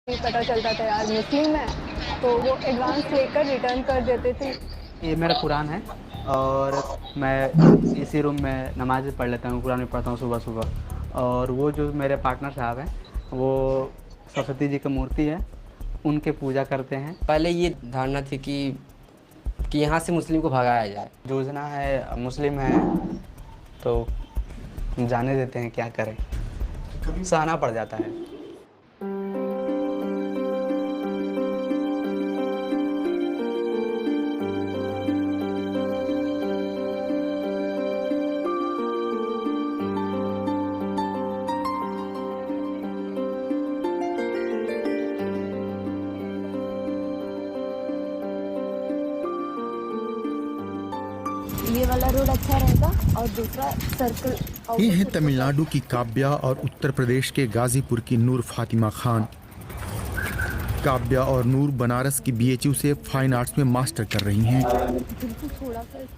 नहीं पता चलता था यार मुस्लिम है, तो वो एडवांस लेकर रिटर्न कर देते थे। ये मेरा कुरान है और मैं इसी रूम में नमाज़ पढ़ लेता हूँ, कुरान भी पढ़ता हूँ सुबह सुबह। और वो जो मेरे पार्टनर साहब हैं, वो सरस्वती जी की मूर्ति है, उनके पूजा करते हैं। पहले ये धारणा थी कि यहाँ से मुस्लिम को भगाया जाए। जूझना है, मुस्लिम है तो जाने देते हैं, क्या करें, सहना पड़ जाता है। ये वाला रोड अच्छा रहेगा और दूसरा सर्कल। ये है तमिलनाडु की काव्या और उत्तर प्रदेश के गाजीपुर की नूर फातिमा खान। काव्या और नूर बनारस की बीएचयू से फाइन आर्ट्स में मास्टर कर रही हैं।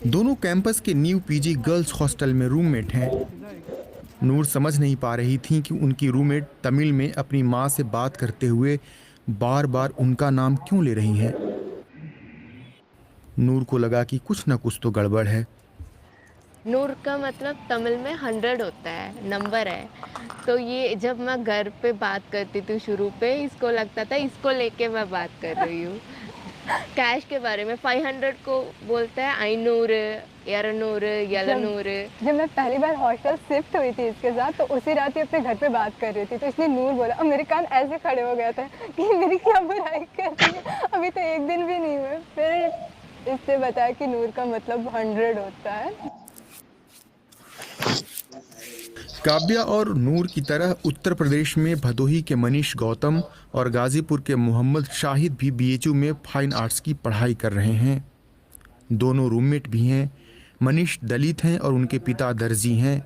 दोनों कैंपस के न्यू पीजी गर्ल्स हॉस्टल में रूममेट हैं। नूर समझ नहीं पा रही थी कि उनकी रूममेट तमिल में अपनी माँ से बात करते हुए बार बार उनका नाम क्यों ले रही हैं। नूर को लगा कि कुछ न कुछ तो गड़बड़ है। नूर का मतलब तमिल में 100 होता है, नंबर है। तो ये जब मैं घर पे बात करती थी शुरू पे, इसको लगता था इसको लेके मैं बात कर रही हूँ। कैश के बारे में 500 को बोलता है आइनूर, यरनूर, यलनूर। जब मैं पहली बार हॉस्टल शिफ्ट हुई थी इसके साथ, तो उसी रात ही अपने घर पे बात कर रही थी, तो इसने नूर बोला और मेरे कान ऐसे खड़े हो गया था कि मेरी क्या बुराई कर रही है, अभी तो एक दिन भी नहीं हुए। फिर इससे बताया कि नूर का मतलब 100 होता है। काव्या और नूर की तरह उत्तर प्रदेश में भदोही के मनीष गौतम और गाजीपुर के मोहम्मद शाहिद भी बीएचयू में फाइन आर्ट्स की पढ़ाई कर रहे हैं। दोनों रूममेट भी हैं। मनीष दलित हैं और उनके पिता दर्जी हैं।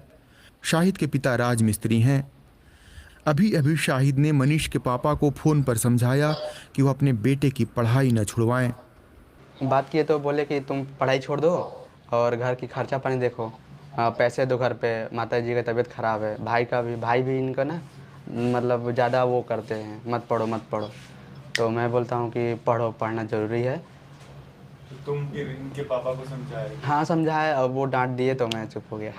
शाहिद के पिता राजमिस्त्री हैं। अभी अभी शाहिद ने मनीष के पापा को फ़ोन पर समझाया कि वो अपने बेटे की पढ़ाई न छुड़वाएं। बात किए तो बोले कि तुम पढ़ाई छोड़ दो और घर की खर्चा पानी देखो, पैसे दो घर पे, माता जी की तबीयत ख़राब है, भाई भी इनका ना मतलब ज़्यादा वो करते हैं, मत पढ़ो मत पढ़ो। तो मैं बोलता हूँ कि पढ़ो, पढ़ना ज़रूरी है। तो तुम फिर इनके पापा को समझाए? हाँ समझाया, और वो डांट दिए तो मैं चुप हो गया।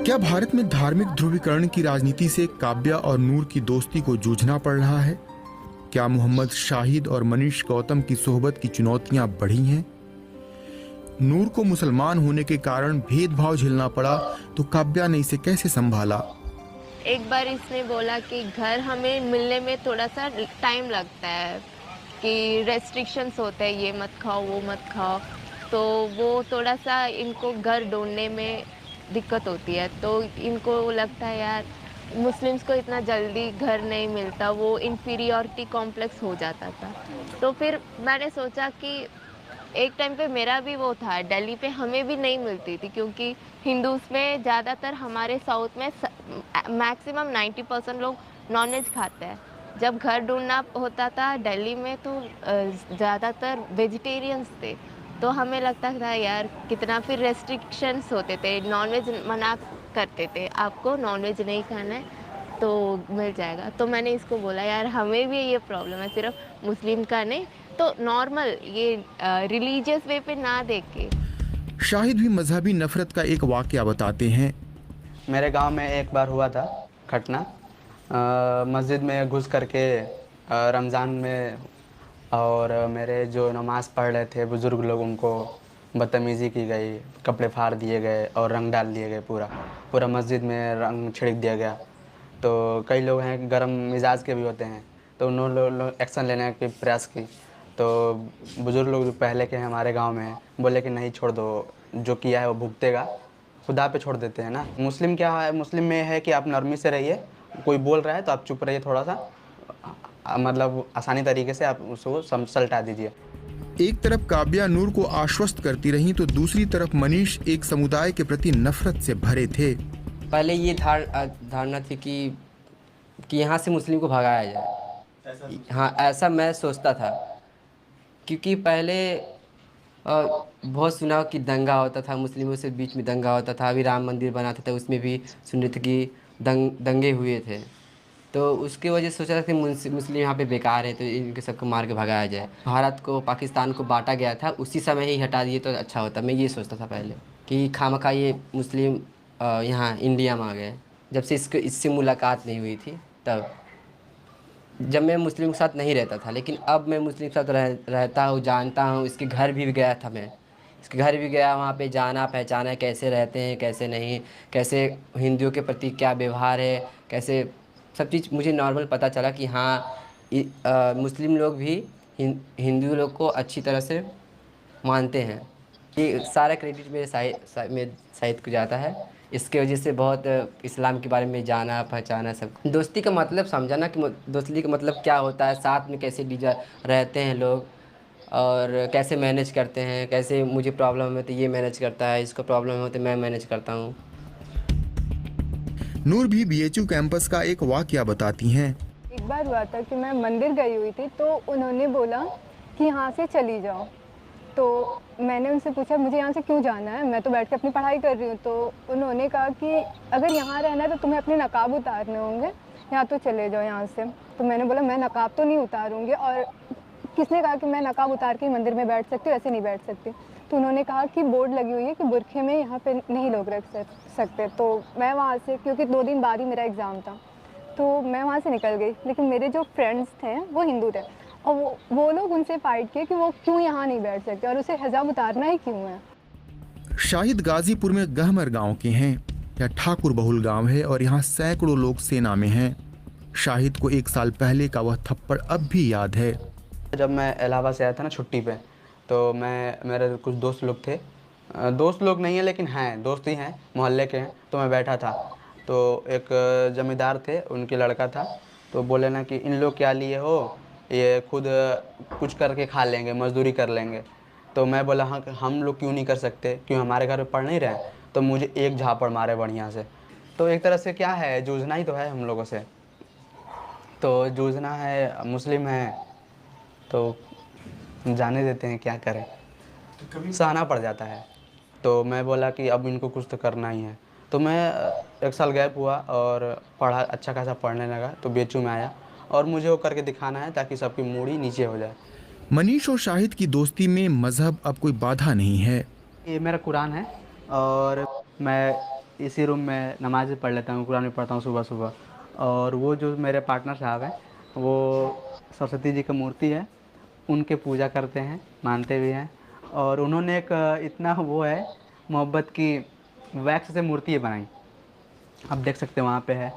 क्या भारत में धार्मिक ध्रुवीकरण की राजनीति से काव्या और नूर की दोस्ती को जूझना पड़ रहा है? क्या मोहम्मद शाहिद और मनीष गौतम की सोहबत की चुनौतियां बढ़ी हैं? नूर को मुसलमान होने के कारण भेदभाव झेलना पड़ा, तो काव्या ने इसे कैसे संभाला? एक बार इसने बोला कि घर हमें मिलने में थोड़ा सा टाइम लगता है, कि रेस्ट्रिक्शंस होते हैं, ये मत खाओ वो मत खाओ। तो वो थोड़ा सा इनको घर ढूंढने में दिक्कत होती है। तो इनको लगता है यार मुस्लिम्स को इतना जल्दी घर नहीं मिलता, वो इन्फीरियॉरिटी कॉम्प्लेक्स हो जाता था। तो फिर मैंने सोचा कि एक टाइम पे मेरा भी वो था, दिल्ली पे हमें भी नहीं मिलती थी, क्योंकि हिंदूज में ज़्यादातर हमारे साउथ में मैक्सिमम 90% लोग नॉनवेज खाते हैं। जब घर ढूंढना होता था दिल्ली में तो ज़्यादातर वेजिटेरियंस थे। तो हमें लगता था यार कितना फिर रेस्ट्रिक्शंस होते थे, नॉनवेज मना करते थे, आपको नॉनवेज नहीं खाना है तो मिल जाएगा। तो मैंने इसको बोला यार हमें भी ये प्रॉब्लम है, सिर्फ मुस्लिम का नहीं, तो नॉर्मल ये रिलीजियस वे पे ना देख के। शाहिद भी मजहबी नफरत का एक वाकया बताते हैं। मेरे गांव में एक बार हुआ था घटना, मस्जिद में घुस करके रमज़ान में, और मेरे जो नमाज़ पढ़ रहे थे बुज़ुर्ग लोग, उनको बदतमीज़ी की गई, कपड़े फाड़ दिए गए और रंग डाल दिए गए, पूरा मस्जिद में रंग छिड़क दिया गया। तो कई लोग हैं गर्म मिजाज के भी होते हैं, तो उन्होंने लोग एक्शन लेने के प्रयास की। तो बुज़ुर्ग लोग जो पहले के हैं हमारे गांव में, बोले कि नहीं छोड़ दो, जो किया है वो भुगतेगा, खुदा पे छोड़ देते हैं ना। मुस्लिम क्या है, मुस्लिम में है कि आप नरमी से रहिए, कोई बोल रहा है तो आप चुप रहिए, थोड़ा सा मतलब आसानी तरीके से आप उसको सलटा दीजिए। एक तरफ काव्या नूर को आश्वस्त करती रहीं, तो दूसरी तरफ मनीष एक समुदाय के प्रति नफरत से भरे थे। पहले ये धारणा थी कि यहाँ से मुस्लिम को भगाया जाए। हाँ, ऐसा मैं सोचता था, क्योंकि पहले बहुत सुना कि दंगा होता था, मुस्लिमों से बीच में दंगा होता था। अभी राम मंदिर बना था उसमें भी सुन रहे थे कि दंगे हुए थे। तो उसकी वजह से सोचा था कि मुस्लिम यहाँ पे बेकार है, तो इनके सबको मार के भगाया जाए। भारत को पाकिस्तान को बांटा गया था, उसी समय ही हटा दिए तो अच्छा होता। मैं ये सोचता था पहले कि खामखा ये मुस्लिम यहाँ इंडिया में आ गए। जब से इससे मुलाकात नहीं हुई थी तब, जब मैं मुस्लिम के साथ नहीं रहता था, लेकिन अब मैं मुस्लिम के साथ रहता हूँ, जानता हूँ। इसके घर भी गया था मैं, इसके घर भी गया, वहाँ पे जाना पहचाना कैसे रहते हैं कैसे नहीं, कैसे हिंदुओं के प्रति क्या व्यवहार है, कैसे सब चीज़ मुझे नॉर्मल पता चला कि हाँ मुस्लिम लोग भी हिंदू लोग को अच्छी तरह से मानते हैं। ये सारा क्रेडिट मेरे साहिद को जाता है। इसके वजह से बहुत इस्लाम के बारे में जाना पहचाना सब। दोस्ती का मतलब समझा ना कि दोस्ती का मतलब क्या होता है, साथ में कैसे रहते हैं लोग और कैसे मैनेज करते हैं, कैसे मुझे प्रॉब्लम है तो ये मैनेज करता है, इसको प्रॉब्लम हो तो मैं मैनेज करता हूँ। नूर भी बीएचयू कैंपस का एक वाकया बताती हैं। एक बार हुआ था कि मैं मंदिर गई हुई थी, तो उन्होंने बोला कि यहाँ से चली जाओ। तो मैंने उनसे पूछा मुझे यहाँ से क्यों जाना है, मैं तो बैठ के अपनी पढ़ाई कर रही हूँ। तो उन्होंने कहा कि अगर यहाँ रहना है तो तुम्हें अपने नकाब उतारने होंगे, या तो चले जाओ यहाँ से। तो मैंने बोला मैं नकाब तो नहीं उतारूँगी, और किसने कहा कि मैं नकाब उतार के मंदिर में बैठ सकती हूँ, ऐसे नहीं बैठ सकती। तो उन्होंने कहा कि बोर्ड लगी हुई है कि बुरखे में यहाँ पे नहीं लोग रख सकते। तो मैं वहाँ से, क्योंकि 2 दिन बाद ही मेरा एग्ज़ाम था, तो मैं वहाँ से निकल गई। लेकिन मेरे जो फ्रेंड्स थे वो हिंदू थे, और वो लोग उनसे फाइट किए कि वो क्यों यहाँ नहीं बैठ सकते और उसे हिजाब उतारना ही क्यों है। शाहिद गाजीपुर में गहमर गांव के हैं। यह ठाकुर बहुल गांव है और यहाँ सैकड़ों लोग सेना में हैं। शाहिद को 1 साल पहले का वह थप्पड़ अब भी याद है। जब मैं इलाहाबाद से आया था ना छुट्टी पे, तो मेरे कुछ दोस्त लोग थे, दोस्त लोग नहीं है लेकिन हैं, दोस्त ही हैं, मोहल्ले के हैं। तो मैं बैठा था, तो एक जमींदार थे, उनके लड़का था, तो बोले ना कि इन लोग क्या लिए हो, ये खुद कुछ करके खा लेंगे, मजदूरी कर लेंगे। तो मैं बोला हाँ हम लोग क्यों नहीं कर सकते, क्यों हमारे घर में पढ़ नहीं रहे। तो मुझे एक झापड़ मारे बढ़िया से। तो एक तरह से क्या है, जूझना ही तो है हम लोगों से, तो जूझना है, मुस्लिम है तो जाने देते हैं, क्या करें, सहना पड़ जाता है। तो मैं बोला कि अब इनको कुछ तो करना ही है। तो मैं 1 साल गैप हुआ और पढ़ा, अच्छा खासा पढ़ने लगा। तो बीएचयू में आया और मुझे वो करके दिखाना है ताकि सबकी मूड़ी नीचे हो जाए। मनीष और शाहिद की दोस्ती में मजहब अब कोई बाधा नहीं है। ये मेरा कुरान है और मैं इसी रूम में नमाज़ पढ़ लेता हूँ, कुरान भी पढ़ता हूँ सुबह सुबह। और वो जो मेरे पार्टनर साहब हैं, वो सरस्वती जी की मूर्ति है, उनके पूजा करते हैं, मानते भी हैं। और उन्होंने एक इतना वो है मोहब्बत की वैक्स से मूर्ति बनाई, आप देख सकते हैं वहाँ पे है।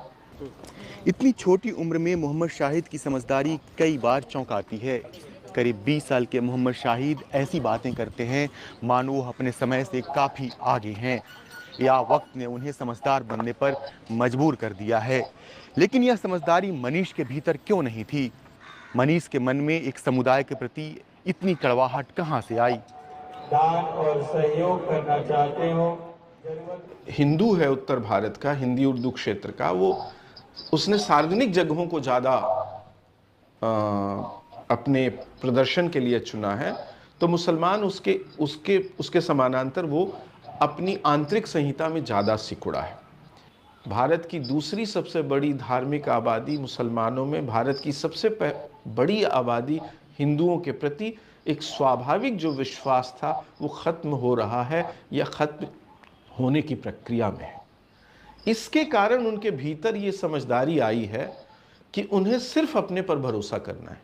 इतनी छोटी उम्र में मोहम्मद शाहिद की समझदारी कई बार चौंकाती है। करीब 20 साल के मोहम्मद शाहिद ऐसी बातें करते हैं मानो वो अपने समय से काफ़ी आगे हैं, या वक्त ने उन्हें समझदार बनने पर मजबूर कर दिया है। लेकिन यह समझदारी मनीष के भीतर क्यों नहीं थी? मनीष के मन में एक समुदाय के प्रति इतनी कड़वाहट कहाँ से आई? दान और सहयोग करना चाहते हो, हिंदू है उत्तर भारत का, हिंदी उर्दू क्षेत्र का, वो उसने सार्वजनिक जगहों को ज़्यादा अपने प्रदर्शन के लिए चुना है। तो मुसलमान उसके समानांतर वो अपनी आंतरिक संहिता में ज़्यादा सिकुड़ा है। भारत की दूसरी सबसे बड़ी धार्मिक आबादी मुसलमानों में, भारत की सबसे बड़ी आबादी हिंदुओं के प्रति एक स्वाभाविक जो विश्वास था वो ख़त्म हो रहा है या ख़त्म होने की प्रक्रिया में है। इसके कारण उनके भीतर ये समझदारी आई है कि उन्हें सिर्फ अपने पर भरोसा करना है।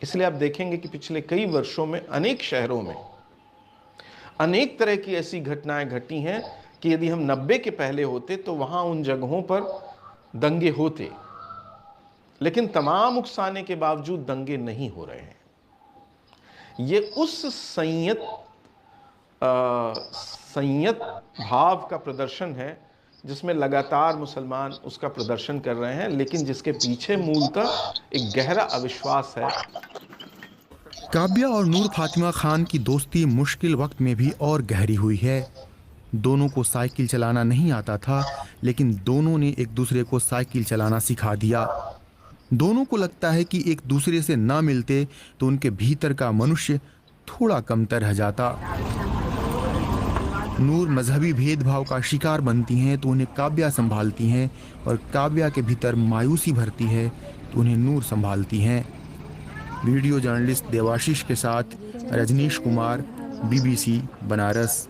इसलिए आप देखेंगे कि पिछले कई वर्षों में अनेक शहरों में अनेक तरह की ऐसी घटनाएं घटी हैं कि यदि हम 90 के पहले होते तो वहां उन जगहों पर दंगे होते, लेकिन तमाम उकसाने के बावजूद दंगे नहीं हो रहे हैं। ये उस संयत भाव का प्रदर्शन है जिसमें लगातार मुसलमान उसका प्रदर्शन कर रहे हैं, लेकिन जिसके पीछे मूलतः एक गहरा अविश्वास है। काबिया और नूर फातिमा खान की दोस्ती मुश्किल वक्त में भी और गहरी हुई है। दोनों को साइकिल चलाना नहीं आता था, लेकिन दोनों ने एक दूसरे को साइकिल चलाना सिखा दिया। दोनों को लगता है कि एक दूसरे से ना मिलते तो उनके भीतर का मनुष्य थोड़ा कमतर रह जाता। नूर मजहबी भेदभाव का शिकार बनती हैं तो उन्हें काव्या संभालती हैं, और काव्या के भीतर मायूसी भरती है तो उन्हें नूर संभालती हैं। वीडियो जर्नलिस्ट देवाशीष के साथ रजनीश कुमार, BBC बनारस।